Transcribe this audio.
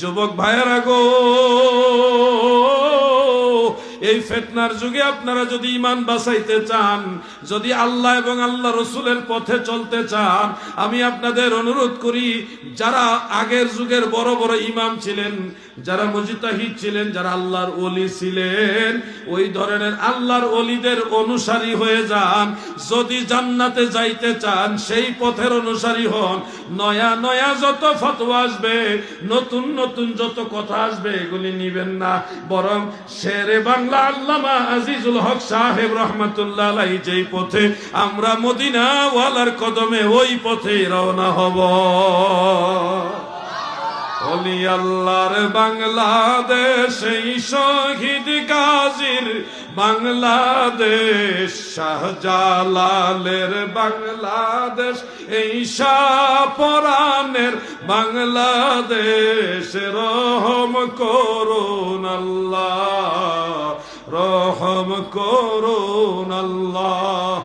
যুবক ভাইয়েরা গো, এই ফিতনার যুগে আপনারা যদি ঈমান বাঁচাইতে চান, যদি আল্লাহ এবং আল্লাহ রসুলের পথে চলতে চান, আমি আপনাদের অনুরোধ করি, যারা আগের যুগের বড় বড় ইমাম ছিলেন, যারা মুজতাহিদ ছিলেন, যারা আল্লাহর ওলি ছিলেন, ওই ধরনের আল্লাহর ওলিদের অনুসারী হয়ে যান। যদি জান্নাতে যাইতে চান, সেই পথের অনুসারী হন। নয়া নয়া যত ফতোয়া আসবে, নতুন নতুন যত কথা আসবে, এগুলি নিবেন না, বরং শেরে বাংলা আল্লামা আজিজুল হক সাহেব রহমাতুল্লাহ আলাইহি যেই পথে, আমরা মদিনা ওয়ালার কদমে ওই পথে রওনা হব। ওলি আল্লাহর বাংলাদেশ, এই শহীদ গাজীর বাংলাদেশ, শাহজালালের বাংলাদেশ, এই শাহপরানের বাংলাদেশ। রহম করুন আল্লাহ, রহম করুন আল্লাহ।